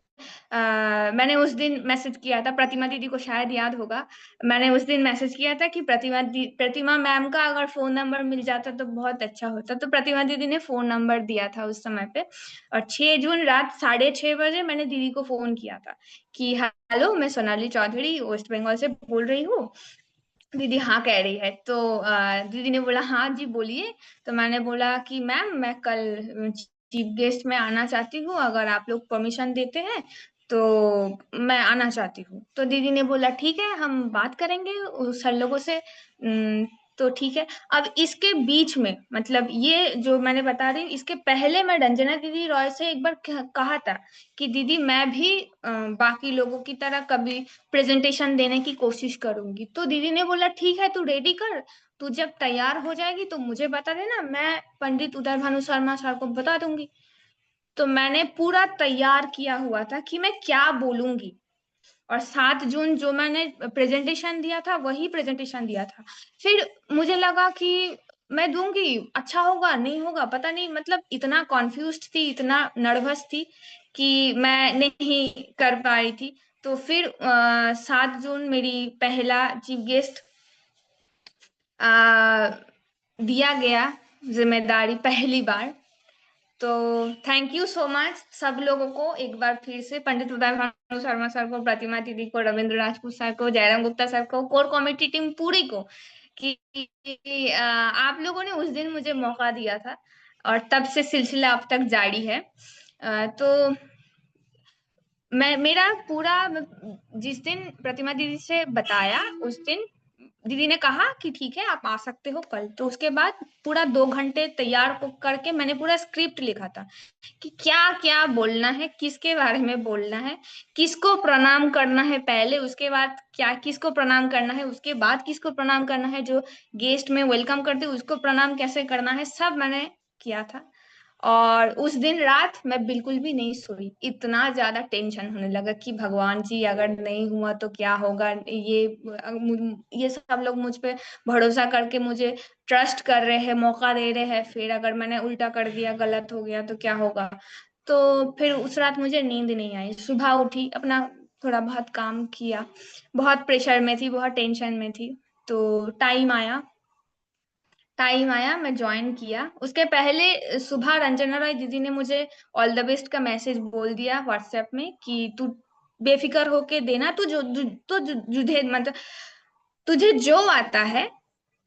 मैंने उस दिन मैसेज किया था, प्रतिमा दीदी को शायद याद होगा। मैंने उस दिन मैसेज किया था कि प्रतिमा मैम का अगर फोन नंबर मिल जाता तो बहुत अच्छा होता। तो प्रतिमा दीदी ने फोन नंबर दिया था उस समय पे। और 6 जून रात 6:30 बजे मैंने दीदी को फोन किया था कि हेलो, मैं सोनाली चौधरी वेस्ट बंगाल से बोल रही हूँ। दीदी हाँ कह रही है। तो दीदी ने बोला हाँ जी बोलिए। तो मैंने बोला कि मैम मैं कल चीफ गेस्ट में आना चाहती हूँ, अगर आप लोग परमिशन देते हैं तो मैं आना चाहती हूँ। तो दीदी ने बोला ठीक है, हम बात करेंगे उस सर लोगों से। तो ठीक है। अब इसके बीच में मतलब ये जो मैंने बता रही हूँ, इसके पहले मैं रंजना दीदी रॉय से एक बार कहा था कि दीदी मैं भी बाकी लोगों की तरह कभी प्रेजेंटेशन देने की कोशिश करूंगी। तो दीदी ने बोला ठीक है, तू रेडी कर, तू जब तैयार हो जाएगी तो मुझे बता देना, मैं पंडित उदय भानु शर्मा सर को बता दूंगी। तो मैंने पूरा तैयार किया हुआ था कि मैं क्या बोलूंगी। और 7 जून जो मैंने प्रेजेंटेशन दिया था वही प्रेजेंटेशन दिया था। फिर मुझे लगा कि मैं दूंगी, अच्छा होगा नहीं होगा पता नहीं, मतलब इतना कॉन्फ्यूज्ड थी, इतना नर्वस थी कि मैं नहीं कर पा रही थी। तो फिर 7 जून मेरी पहला चीफ गेस्ट दिया गया, जिम्मेदारी पहली बार। तो थैंक यू सो मच सब लोगों को, एक बार फिर से पंडित उदय भानु शर्मा सर को, प्रतिमा दीदी को, रविंद्र राजपूत सर को, जयराम गुप्ता सर को, कोर कमेटी टीम पूरी को कि आप लोगों ने उस दिन मुझे मौका दिया था और तब से सिलसिला अब तक जारी है। तो मैं मेरा पूरा जिस दिन प्रतिमा दीदी से बताया उस दिन दीदी ने कहा कि ठीक है आप आ सकते हो कल। तो उसके बाद पूरा 2 घंटे तैयार करके मैंने पूरा स्क्रिप्ट लिखा था कि क्या क्या बोलना है, किसके बारे में बोलना है, किसको प्रणाम करना है पहले, उसके बाद क्या किसको प्रणाम करना है, उसके बाद किसको प्रणाम करना है, जो गेस्ट में वेलकम करते उसको प्रणाम कैसे करना है, सब मैंने किया था। और उस दिन रात मैं बिल्कुल भी नहीं सोई, इतना ज्यादा टेंशन होने लगा कि भगवान जी अगर नहीं हुआ तो क्या होगा। ये सब लोग मुझ पे भरोसा करके मुझे ट्रस्ट कर रहे हैं, मौका दे रहे हैं, फिर अगर मैंने उल्टा कर दिया, गलत हो गया तो क्या होगा। तो फिर उस रात मुझे नींद नहीं आई, सुबह उठी, अपना थोड़ा बहुत काम किया, बहुत प्रेशर में थी, बहुत टेंशन में थी। तो टाइम आया, मैं ज्वाइन किया। उसके पहले सुबह रंजना रॉय दीदी ने मुझे ऑल द बेस्ट का मैसेज बोल दिया व्हाट्सएप में कि तू बेफिक्र होके देना, तू जो तो जुझे मतलब तुझे जो आता है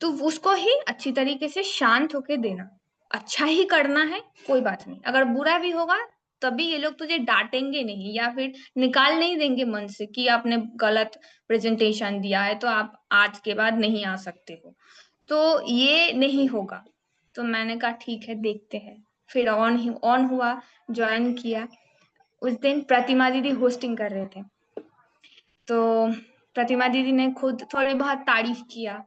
तू उसको ही अच्छी तरीके से शांत होके देना, अच्छा ही करना है, कोई बात नहीं, अगर बुरा भी होगा तभी ये लोग तुझे डांटेंगे नहीं या फिर निकाल नहीं देंगे मन से कि आपने गलत प्रेजेंटेशन दिया है तो आप आज के बाद नहीं आ सकते हो। तो ये नहीं होगा। तो मैंने कहा ठीक है देखते हैं। फिर ऑन हुआ, ज्वाइन किया। उस दिन प्रतिमा दीदी होस्टिंग कर रहे थे। तो प्रतिमा दीदी ने खुद थोड़ी बहुत तारीफ किया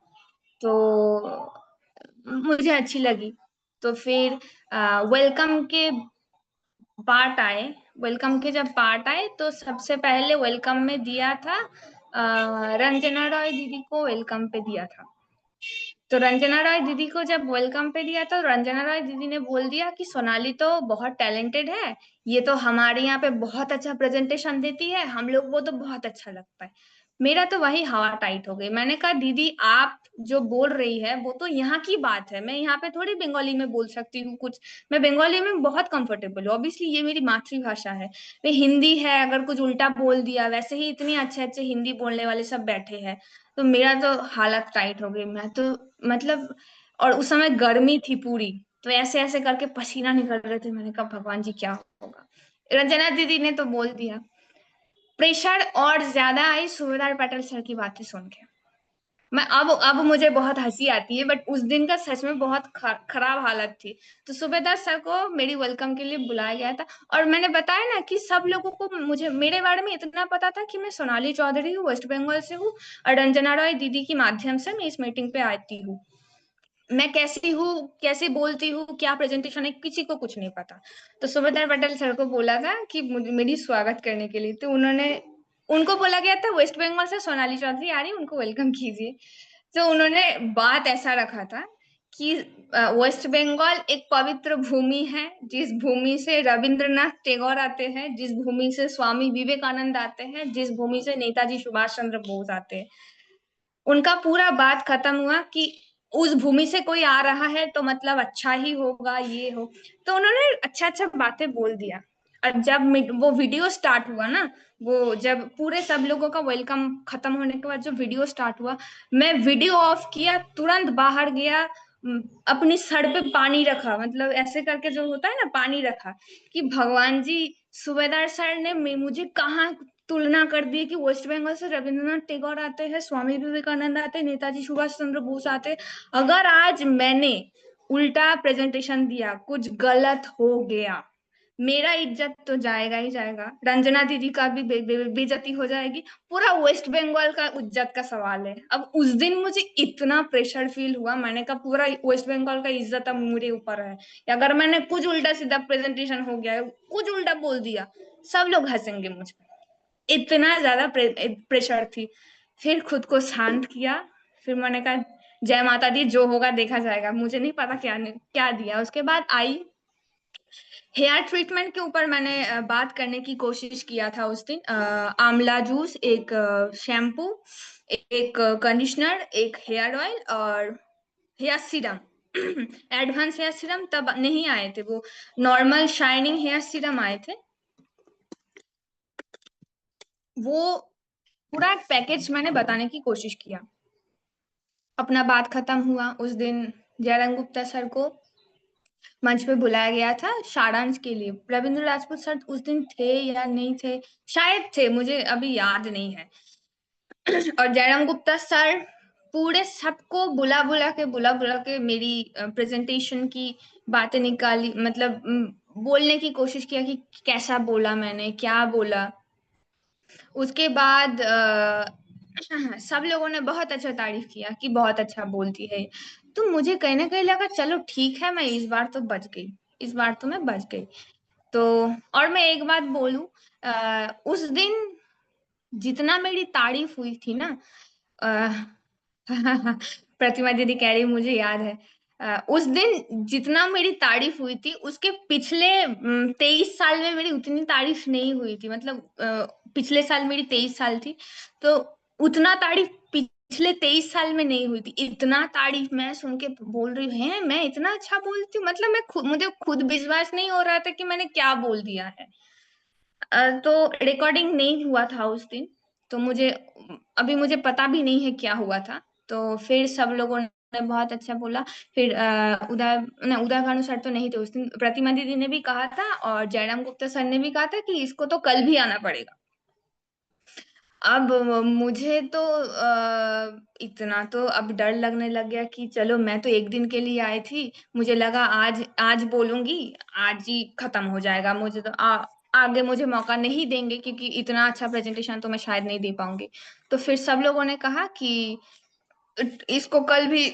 तो मुझे अच्छी लगी। तो फिर वेलकम के पार्ट आए। वेलकम के जब पार्ट आए तो सबसे पहले वेलकम में दिया था रंजना रॉय दीदी को वेलकम पे दिया था। तो रंजना रॉय दीदी को जब वेलकम पे दिया तो रंजना रॉय दीदी ने बोल दिया कि सोनाली तो बहुत टैलेंटेड है, ये तो हमारे यहाँ पे बहुत अच्छा प्रेजेंटेशन देती है, हम लोग वो तो बहुत अच्छा लगता है। मेरा तो वही हवा टाइट हो गई। मैंने कहा दीदी आप जो बोल रही है वो तो यहाँ की बात है, मैं यहाँ पे थोड़ी बंगाली में बोल सकती हूँ कुछ। मैं बंगाली में बहुत कंफर्टेबल हूँ, ऑब्वियसली ये मेरी मातृभाषा है। वे हिंदी है, अगर कुछ उल्टा बोल दिया, वैसे ही इतने अच्छे अच्छे हिंदी बोलने वाले सब बैठे हैं। तो मेरा तो हालत टाइट हो गई, मैं तो मतलब। और उस समय गर्मी थी पूरी, तो ऐसे ऐसे करके पसीना निकल रहे थे। मैंने कहा भगवान जी क्या होगा। रंजना दीदी ने तो बोल दिया। प्रेशर और ज्यादा आई सूबेदार पटेल सर की बातें सुन के। मैं अब मुझे बहुत हंसी आती है, बट उस दिन का सच में बहुत खराब हालत थी। तो सूबेदार सर को मेरी वेलकम के लिए बुलाया गया था। और मैंने बताया ना कि सब लोगों को मुझे मेरे बारे में इतना पता था कि मैं सोनाली चौधरी हूँ, वेस्ट बंगाल से हूँ, और रंजना रॉय दीदी की माध्यम से मैं इस मीटिंग पे आती हूँ। मैं कैसी हूँ, कैसे बोलती हूँ, क्या प्रेजेंटेशन है, किसी को कुछ नहीं पता। तो सुभद्रा पटेल सर को बोला था कि मेरी स्वागत करने के लिए। तो उनको बोला गया था वेस्ट बंगाल से सोनाली चौधरी आ रही, उनको वेलकम कीजिए। तो उन्होंने बात ऐसा रखा था कि वेस्ट बंगाल एक पवित्र भूमि है, जिस भूमि से रविंद्रनाथ टैगोर आते हैं, जिस भूमि से स्वामी विवेकानंद आते हैं, जिस भूमि से नेताजी सुभाष चंद्र बोस आते हैं। उनका पूरा बात खत्म हुआ कि उस भूमि से कोई आ रहा है तो मतलब अच्छा ही होगा, ये हो। तो उन्होंने अच्छा अच्छा बातें बोल दिया। और जब वो वीडियो स्टार्ट हुआ ना, वो जब पूरे सब लोगों का वेलकम खत्म होने के बाद जो वीडियो स्टार्ट हुआ, मैं वीडियो ऑफ किया, तुरंत बाहर गया, अपनी सर पे पानी रखा, मतलब ऐसे करके जो होता है ना, पानी रखा कि भगवान जी, सूबेदार सर ने मुझे कहाँ तुलना कर दी कि वेस्ट बंगाल से रविंद्रनाथ टैगोर आते हैं, स्वामी विवेकानंद आते हैं, नेताजी सुभाष चंद्र बोस आते हैं। अगर आज मैंने उल्टा प्रेजेंटेशन दिया, कुछ गलत हो गया, मेरा इज्जत तो जाएगा ही जाएगा, रंजना दीदी का भी बेइज्जती हो जाएगी, पूरा वेस्ट बंगाल का इज्जत का सवाल है। अब उस दिन मुझे इतना प्रेशर फील हुआ, मैंने कहा पूरा वेस्ट बंगाल का इज्जत अब मेरे ऊपर है। अगर मैंने कुछ उल्टा सीधा प्रेजेंटेशन हो गया, कुछ उल्टा बोल दिया, सब लोग हंसेंगे मुझ पर। इतना ज्यादा प्रेशर थी। फिर खुद को शांत किया, फिर मैंने कहा जय माता दी, जो होगा देखा जाएगा, मुझे नहीं पता क्या क्या दिया। उसके बाद आई हेयर ट्रीटमेंट के ऊपर मैंने बात करने की कोशिश किया था उस दिन। आंवला जूस, एक शैम्पू, एक कंडीशनर, एक हेयर ऑयल और hair serum. Advance hair serum तब नहीं आए थे, वो नॉर्मल शाइनिंग हेयर सीरम आए थे। वो पूरा पैकेज मैंने बताने की कोशिश किया। अपना बात खत्म हुआ उस दिन। जयराम गुप्ता सर को मंच पे बुलाया गया था सारांश के लिए। रविंद्र राजपूत सर उस दिन थे या नहीं थे, शायद थे, मुझे अभी याद नहीं है। और जयराम गुप्ता सर पूरे सबको बुला बुला के मेरी प्रेजेंटेशन की बातें निकाली, मतलब बोलने की कोशिश किया कि कैसा बोला, मैंने क्या बोला। उसके बाद सब लोगों ने बहुत अच्छा तारीफ किया कि बहुत अच्छा बोलती है। तो मुझे कहीं ना कहीं लगा चलो ठीक है, मैं इस बार तो बच गई, इस बार तो मैं बच गई। तो और मैं एक बात बोलूं, उस दिन जितना मेरी तारीफ हुई थी ना, अ, प्रतिमा दीदी कह रही मुझे याद है, उस दिन जितना मेरी तारीफ हुई थी, उसके पिछले 23 साल में मेरी उतनी तारीफ नहीं हुई थी। मतलब पिछले साल मेरी 23 साल थी, तो उतना तारीफ पिछले 23 साल में नहीं हुई थी। इतना तारीफ मैं सुन के बोल रही हूँ, है मैं इतना अच्छा बोलती हूँ, मतलब मुझे खुद विश्वास नहीं हो रहा था कि मैंने क्या बोल दिया है। तो रिकॉर्डिंग नहीं हुआ था उस दिन, तो मुझे पता भी नहीं है क्या हुआ था। तो फिर सब लोगों ने बहुत अच्छा बोला। फिर उदय भानु सर तो नहीं थे उस दिन, प्रतिमा दीदी ने भी कहा था और जयराम गुप्ता सर ने भी कहा था कि इसको तो कल भी आना पड़ेगा। अब मुझे तो इतना तो अब डर लगने लग गया कि चलो, मैं तो एक दिन के लिए आई थी, मुझे लगा आज आज बोलूंगी, आज ही खत्म हो जाएगा, मुझे तो आगे मुझे मौका नहीं देंगे, क्योंकि इतना अच्छा प्रेजेंटेशन तो मैं शायद नहीं दे पाऊंगी। तो फिर सब लोगों ने कहा कि इसको कल भी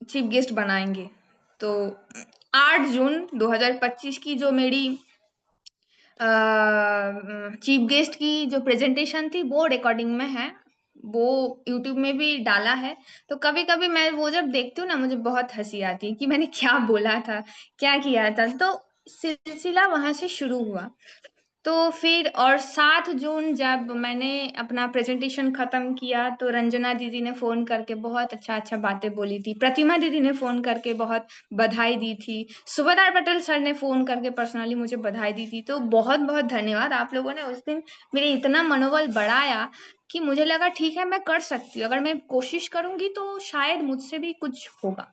चीफ गेस्ट बनाएंगे। तो 8 जून 2025 की जो मेरी चीफ गेस्ट की जो प्रेजेंटेशन थी, वो रिकॉर्डिंग में है, वो यूट्यूब में भी डाला है। तो कभी कभी मैं वो जब देखती हूँ ना, मुझे बहुत हंसी आती है कि मैंने क्या बोला था, क्या किया था। तो सिलसिला वहां से शुरू हुआ। तो फिर और 7 जून जब मैंने अपना प्रेजेंटेशन खत्म किया, तो रंजना दीदी ने फोन करके बहुत अच्छा अच्छा बातें बोली थी, प्रतिमा दीदी ने फोन करके बहुत बधाई दी थी, सुबेदार पटेल सर ने फोन करके पर्सनली मुझे बधाई दी थी। तो बहुत बहुत धन्यवाद, आप लोगों ने उस दिन मेरे इतना मनोबल बढ़ाया कि मुझे लगा ठीक है, मैं कर सकती हूँ, अगर मैं कोशिश करूंगी तो शायद मुझसे भी कुछ होगा।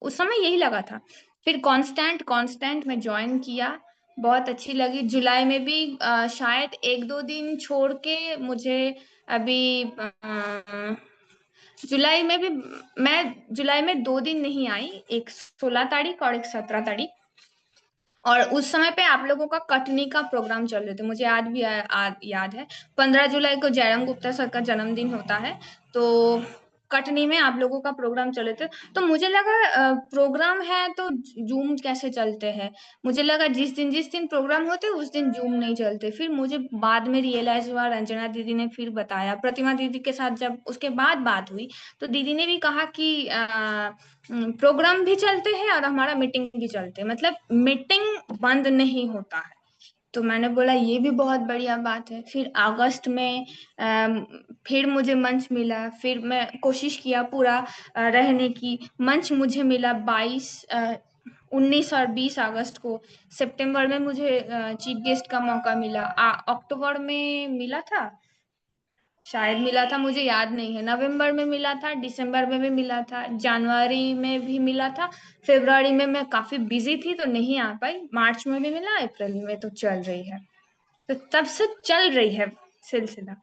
उस समय यही लगा था। फिर कांस्टेंट कांस्टेंट में ज्वाइन किया, बहुत अच्छी लगी। जुलाई में भी शायद 1-2 दिन छोड़ के मुझे अभी जुलाई में भी मैं जुलाई में 2 दिन नहीं आई, एक 16 तारीख और एक 17 तारीख। और उस समय पे आप लोगों का कटनी का प्रोग्राम चल रहे थे, मुझे आज भी याद है। 15 जुलाई को जयराम गुप्ता सर का जन्मदिन होता है। तो कटनी में आप लोगों का प्रोग्राम चले थे। तो मुझे लगा प्रोग्राम है तो जूम कैसे चलते हैं। मुझे लगा जिस दिन प्रोग्राम होते उस दिन जूम नहीं चलते। फिर मुझे बाद में रियलाइज हुआ, रंजना दीदी ने फिर बताया, प्रतिमा दीदी के साथ जब उसके बाद बात हुई तो दीदी ने भी कहा कि प्रोग्राम भी चलते हैं और हमारा मीटिंग भी चलते हैं, मतलब मीटिंग बंद नहीं होता है। तो मैंने बोला ये भी बहुत बढ़िया बात है। फिर अगस्त में अम, फिर मुझे मंच मिला, फिर मैं कोशिश किया पूरा रहने की। मंच मुझे मिला 19 और 20 अगस्त को। सितंबर में मुझे चीफ गेस्ट का मौका मिला। अक्टूबर में मिला था, शायद मिला था, मुझे याद नहीं है। नवंबर में मिला था, दिसंबर में भी मिला था, जनवरी में भी मिला था। फरवरी में मैं काफी बिजी थी तो नहीं आ पाई। मार्च में भी मिला, अप्रैल में तो चल रही है। तो तब से चल रही है सिलसिला।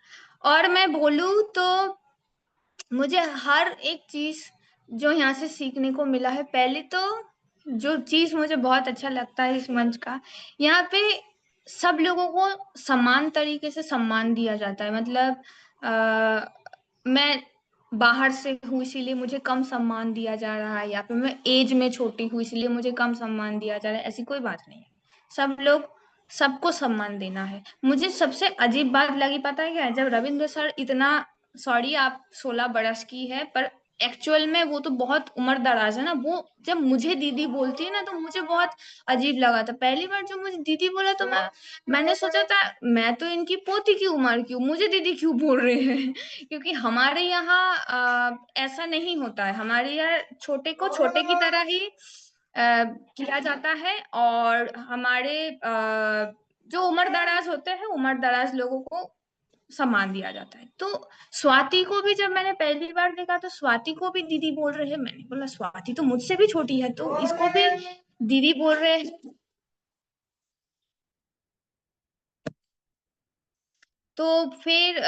और मैं बोलूँ तो मुझे हर एक चीज जो यहाँ से सीखने को मिला है। पहले तो जो चीज मुझे बहुत अच्छा लगता है इस मंच का, यहाँ पे सब लोगों को समान तरीके से सम्मान दिया जाता है। मतलब मैं बाहर से हूँ इसीलिए मुझे कम सम्मान दिया जा रहा है, या फिर मैं एज में छोटी हूँ इसलिए मुझे कम सम्मान दिया जा रहा है, ऐसी कोई बात नहीं है। सब लोग, सबको सम्मान देना है। मुझे सबसे अजीब बात लगी पता है क्या है? जब रविंद्र सर इतना, सॉरी आप 16 बरस की है पर एक्चुअल में वो तो बहुत उम्र दराज है ना, वो जब मुझे दीदी बोलती है ना तो मुझे बहुत अजीब लगा था। पहली बार जब मुझे दीदी बोला तो मैंने सोचा था मैं तो इनकी पोती की उम्र की हूँ, मुझे दीदी क्यों बोल रहे हैं। क्योंकि हमारे यहाँ ऐसा नहीं होता है। हमारे यहाँ छोटे को छोटे की तरह ही किया जाता है। और हमारे जो उम्र दराज होते हैं, उम्र दराज लोगों को सम्मान दिया जाता है। तो स्वाति को भी जब मैंने पहली बार देखा तो स्वाति को भी दीदी बोल रहे हैं। मैंने बोला स्वाति तो मुझसे भी छोटी है तो इसको भी दीदी बोल रहे हैं। तो फिर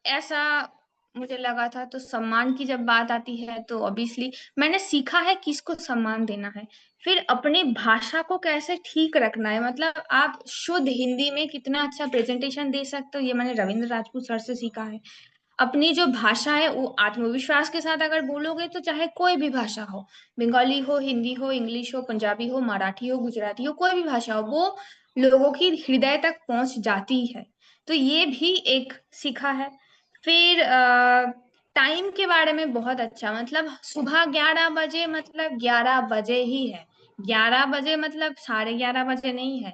ऐसा मुझे लगा था। तो सम्मान की जब बात आती है तो ऑब्वियसली मैंने सीखा है किसको सम्मान देना है। फिर अपनी भाषा को कैसे ठीक रखना है, मतलब आप शुद्ध हिंदी में कितना अच्छा प्रेजेंटेशन दे सकते हो, ये मैंने रविंद्र राजपूत सर से सीखा है। अपनी जो भाषा है वो आत्मविश्वास के साथ अगर बोलोगे तो चाहे कोई भी भाषा हो, बंगाली हो, हिंदी हो, इंग्लिश हो, पंजाबी हो, मराठी हो, गुजराती हो, कोई भी भाषा हो, वो लोगों की हृदय तक पहुंच जाती है। तो ये भी एक सीखा है। फिर टाइम के बारे में बहुत अच्छा, मतलब सुबह 11 बजे मतलब 11 बजे ही है। 11 बजे मतलब 11:30 बजे नहीं है।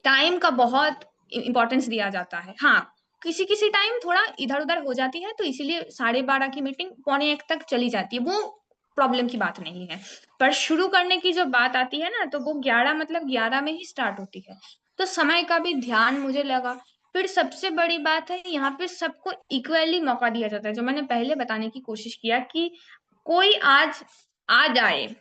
टाइम का बहुत इंपॉर्टेंस दिया जाता है। हाँ, किसी किसी टाइम थोड़ा इधर उधर हो जाती है तो इसीलिए 12:30 की मीटिंग 12:45 तक चली जाती है, वो प्रॉब्लम की बात नहीं है। पर शुरू करने की जो बात आती है ना तो वो 11 मतलब 11 में ही स्टार्ट होती है। तो समय का भी ध्यान मुझे लगा। फिर सबसे बड़ी बात है यहाँ पे सबको इक्वली मौका दिया जाता है, जो मैंने पहले बताने की कोशिश किया कि कोई आज आ जाए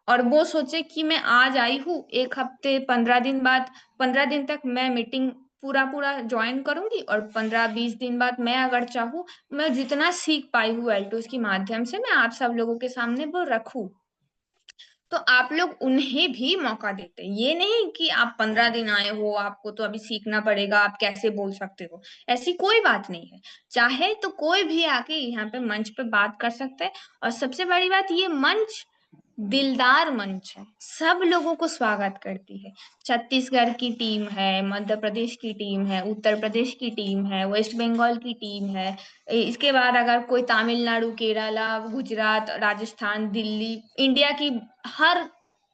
और वो सोचे कि मैं आज आई हूँ, 1 हफ्ते 15 दिन बाद, 15 दिन तक मैं मीटिंग पूरा पूरा ज्वाइन करूंगी और 15-20 दिन बाद मैं अगर चाहूँ, मैं जितना सीख पाई हूँ एल्टोस के माध्यम से मैं आप सब लोगों के सामने वो रखूं। तो आप लोग उन्हें भी मौका देते हैं। ये नहीं कि आप 15 दिन आए हो आपको तो अभी सीखना पड़ेगा, आप कैसे बोल सकते हो, ऐसी कोई बात नहीं है। चाहे तो कोई भी आके यहाँ पे मंच पे बात कर सकते हैं। और सबसे बड़ी बात, ये मंच दिलदार मंच है, सब लोगों को स्वागत करती है। छत्तीसगढ़ की टीम है, मध्य प्रदेश की टीम है, उत्तर प्रदेश की टीम है, वेस्ट बंगाल की टीम है। इसके बाद अगर कोई तमिलनाडु, केरला, गुजरात, राजस्थान, दिल्ली, इंडिया की हर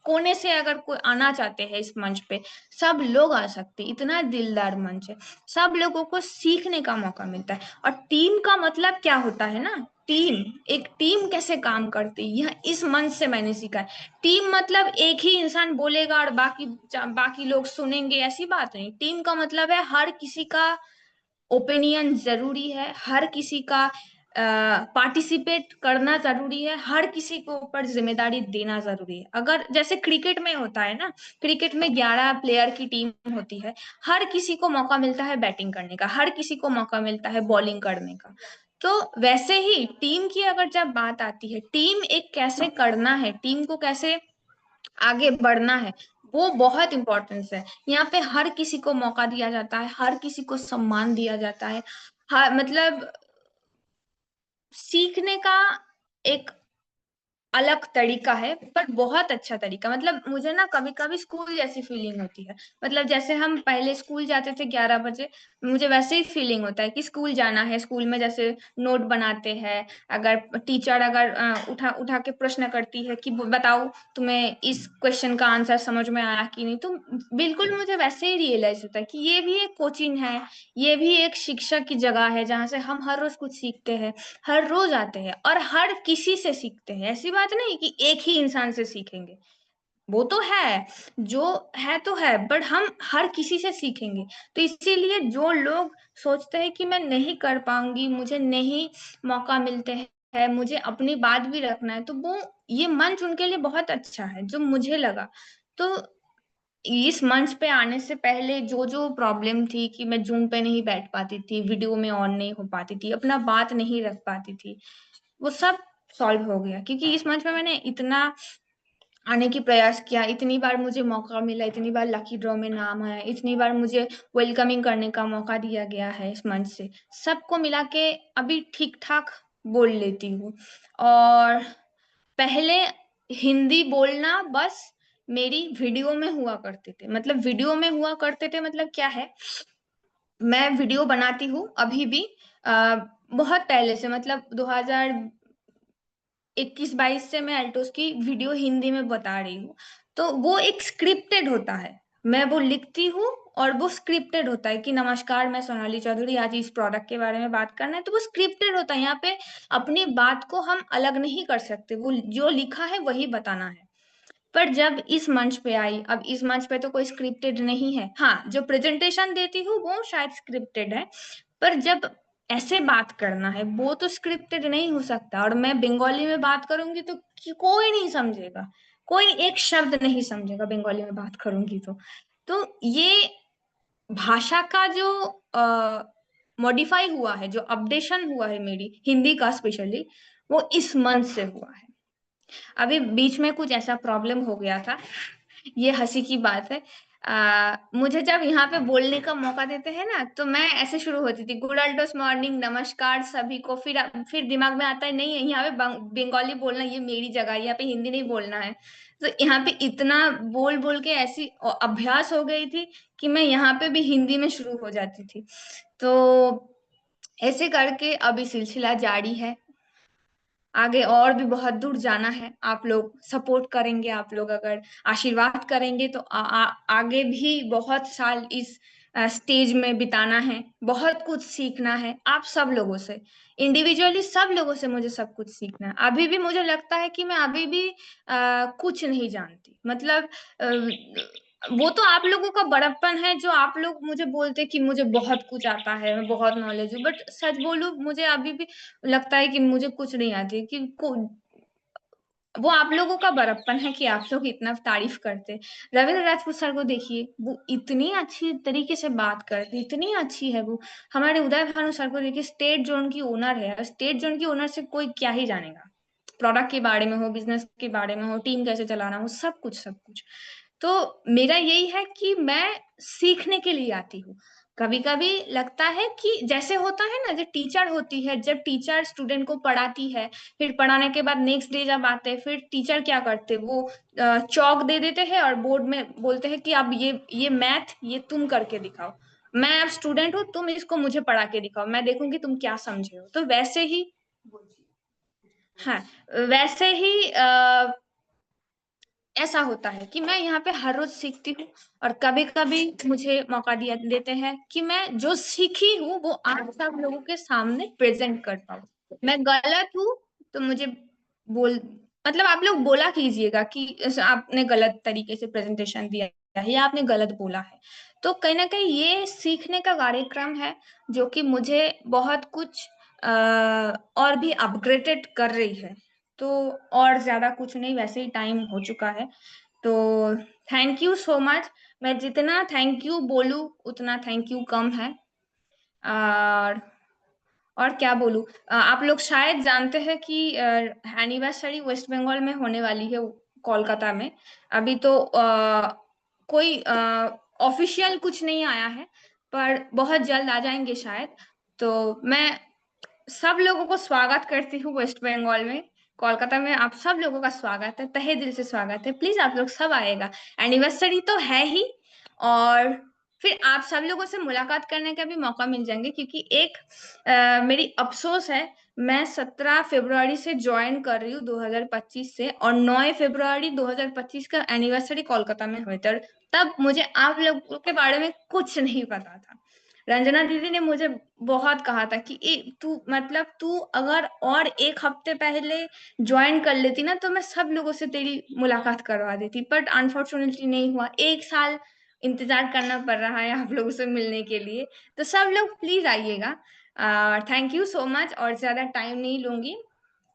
कोने से अगर कोई आना चाहते हैं इस मंच पे, सब लोग आ सकते हैं। इतना दिलदार मंच है, सब लोगों को सीखने का मौका मिलता है। और टीम का मतलब क्या होता है ना, टीम, एक टीम कैसे काम करती है यह इस मंच से मैंने सीखा है। टीम मतलब एक ही इंसान बोलेगा और बाकी बाकी लोग सुनेंगे, ऐसी बात नहीं। टीम का मतलब है हर किसी का ओपिनियन जरूरी है, हर किसी का पार्टिसिपेट करना जरूरी है, हर किसी को ऊपर जिम्मेदारी देना जरूरी है। अगर जैसे क्रिकेट में होता है ना, क्रिकेट में 11 प्लेयर की टीम होती है, हर किसी को मौका मिलता है बैटिंग करने का, हर किसी को मौका मिलता है बॉलिंग करने का। तो वैसे ही टीम की अगर जब बात आती है, टीम एक कैसे करना है, टीम को कैसे आगे बढ़ना है, वो बहुत इंपॉर्टेंस है। यहाँ पे हर किसी को मौका दिया जाता है, हर किसी को सम्मान दिया जाता है। हर मतलब सीखने का एक अलग तरीका है, पर बहुत अच्छा तरीका। मतलब मुझे ना कभी कभी स्कूल जैसी फीलिंग होती है। मतलब जैसे हम पहले स्कूल जाते थे 11 बजे, मुझे वैसे ही फीलिंग होता है कि स्कूल जाना है। स्कूल में जैसे नोट बनाते हैं, अगर टीचर अगर उठा उठा के प्रश्न करती है कि बताओ तुम्हें इस क्वेश्चन का आंसर समझ में आया कि नहीं, तो बिल्कुल मुझे वैसे ही रियलाइज होता है कि ये भी एक कोचिंग है, ये भी एक शिक्षक की जगह है जहाँ से हम हर रोज कुछ सीखते हैं। हर रोज आते हैं और हर किसी से सीखते हैं। ऐसी बात नहीं कि एक ही इंसान से सीखेंगे, वो तो है, जो है तो है, बट हम हर किसी से सीखेंगे। तो इसीलिए जो लोग सोचते हैं कि मैं नहीं कर पाऊंगी, मुझे नहीं मौका मिलते हैं, मुझे अपनी बात भी रखना है, तो वो ये मंच उनके लिए बहुत अच्छा है, जो मुझे लगा। तो इस मंच पे आने से पहले जो जो प्रॉब्लम थी कि मैं जूम पे नहीं बैठ पाती थी, वीडियो में ऑन नहीं हो पाती थी, अपना बात नहीं रख पाती थी, वो सब सॉल्व हो गया। क्योंकि इस मंच में मैंने इतना आने की प्रयास किया, इतनी बार मुझे मौका मिला, इतनी बार लकी ड्रॉ में नाम आया, इतनी बार मुझे वेलकमिंग करने का मौका दिया गया है इस मंच से। सबको मिला के अभी ठीक ठाक बोल लेती हूँ। और पहले हिंदी बोलना बस मेरी वीडियो में हुआ करते थे। मतलब वीडियो में हुआ करते थे मतलब क्या है, मैं वीडियो बनाती हूँ अभी भी, बहुत पहले से, मतलब 2021-22 से मैं अल्टोस की वीडियो हिंदी में बता रही हूँ। तो वो एक स्क्रिप्टेड होता है, मैं वो लिखती हूँ और वो स्क्रिप्टेड होता है कि नमस्कार, मैं सोनाली चौधरी, आज इस प्रोडक्ट के बारे में बात करना है, तो वो स्क्रिप्टेड होता है। यहाँ पे अपनी बात को हम अलग नहीं कर सकते, वो जो लिखा है वही बताना है। पर जब इस मंच पे आई, अब इस मंच पे तो कोई स्क्रिप्टेड नहीं है, हाँ जो प्रेजेंटेशन देती हूँ वो शायद स्क्रिप्टेड है, पर जब ऐसे बात करना है वो तो स्क्रिप्टेड नहीं हो सकता। और मैं बंगाली में बात करूंगी तो कोई नहीं समझेगा, कोई एक शब्द नहीं समझेगा बंगाली में बात करूंगी तो ये भाषा का जो मॉडिफाई हुआ है, जो अपडेशन हुआ है मेरी हिंदी का स्पेशली, वो इस मंच से हुआ है। अभी बीच में कुछ ऐसा प्रॉब्लम हो गया था, ये हंसी की बात है। मुझे जब यहाँ पे बोलने का मौका देते हैं ना, तो मैं ऐसे शुरू होती थी, गुड अल्टोस मॉर्निंग, नमस्कार सभी को। फिर दिमाग में आता है नहीं, यहाँ पे बंगाली बोलना, ये मेरी जगह है, यहाँ पे हिंदी नहीं बोलना है। तो यहाँ पे इतना बोल बोल के ऐसी अभ्यास हो गई थी कि मैं यहाँ पे भी हिंदी में शुरू हो जाती थी। तो ऐसे करके अभी सिलसिला जारी है, आगे और भी बहुत दूर जाना है। आप लोग सपोर्ट करेंगे, आप लोग अगर आशीर्वाद करेंगे तो आगे भी बहुत साल इस स्टेज में बिताना है, बहुत कुछ सीखना है आप सब लोगों से। इंडिविजुअली सब लोगों से मुझे सब कुछ सीखना है। अभी भी मुझे लगता है कि मैं अभी भी कुछ नहीं जानती। मतलब वो तो आप लोगों का बड़प्पन है, जो आप लोग मुझे बोलते कि मुझे बहुत कुछ आता है, मैं बहुत नॉलेज हूँ, बट सच बोलूं मुझे अभी भी लगता है कि मुझे कुछ नहीं आती। वो आप लोगों का बड़प्पन है कि आप लोग इतना तारीफ करते। रविंद्र राजपूत सर को देखिए, वो इतनी अच्छी तरीके से बात करते, इतनी अच्छी है वो। हमारे उदय भानु सर को देखिए, स्टेट जोन की ओनर है, स्टेट जोन की ओनर से कोई क्या ही जानेगा, प्रोडक्ट के बारे में हो, बिजनेस के बारे में हो, टीम कैसे चलाना हो, सब कुछ सब कुछ। तो मेरा यही है कि मैं सीखने के लिए आती हूँ। कभी कभी लगता है कि जैसे होता है ना, जो टीचर होती है, जब टीचर स्टूडेंट को पढ़ाती है, फिर पढ़ाने के बाद नेक्स्ट डे जब आते हैं, फिर टीचर क्या करते, वो चौक दे देते हैं और बोर्ड में बोलते हैं कि अब ये मैथ ये तुम करके दिखाओ। मैं अब स्टूडेंट हूँ, तुम इसको मुझे पढ़ा के दिखाओ, मैं देखूंगी तुम क्या समझे हो। तो वैसे ही, हाँ, वैसे ही ऐसा होता है कि मैं यहाँ पे हर रोज सीखती हूँ। और कभी कभी मुझे मौका दिया देते हैं कि मैं जो सीखी हूँ वो आप सब लोगों के सामने प्रेजेंट कर पाऊँ। मैं गलत हूँ तो मुझे बोल, मतलब आप लोग बोला कीजिएगा कि आपने गलत तरीके से प्रेजेंटेशन दिया है या आपने गलत बोला है। तो कहीं ना कहीं ये सीखने का कार्यक्रम है, जो कि मुझे बहुत कुछ और भी अपग्रेडेड कर रही है। तो और ज्यादा कुछ नहीं, वैसे ही टाइम हो चुका है। तो थैंक यू सो मच। मैं जितना थैंक यू बोलूं उतना थैंक यू कम है। और और क्या बोलूं, आप लोग शायद जानते हैं कि एनिवर्सरी वेस्ट बंगाल में होने वाली है, कोलकाता में। अभी तो कोई ऑफिशियल कुछ नहीं आया है, पर बहुत जल्द आ जाएंगे शायद। तो मैं सब लोगों को स्वागत करती हूँ वेस्ट बंगाल में, कोलकाता में। आप सब लोगों का स्वागत है, तहे दिल से स्वागत है। प्लीज आप लोग सब आएगा, एनिवर्सरी तो है ही, और फिर आप सब लोगों से मुलाकात करने का भी मौका मिल जाएंगे, क्योंकि एक मेरी अफसोस है, मैं 17 फरवरी से ज्वाइन कर रही हूँ 2025 से, और 9 फरवरी 2025 का एनिवर्सरी कोलकाता में हुआ था। तब मुझे आप लोगों के बारे में कुछ नहीं पता था। रंजना दीदी ने मुझे बहुत कहा था कि तू मतलब तू अगर और एक हफ्ते पहले ज्वाइन कर लेती ना, तो मैं सब लोगों से तेरी मुलाकात करवा देती, बट अनफॉर्चुनेटली नहीं हुआ। 1 साल इंतजार करना पड़ रहा है आप लोगों से मिलने के लिए। तो सब लोग प्लीज आइएगा। थैंक यू सो मच, और ज्यादा टाइम नहीं लूंगी।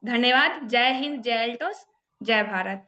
धन्यवाद। जय हिंद, जय एल्टोस, जय भारत।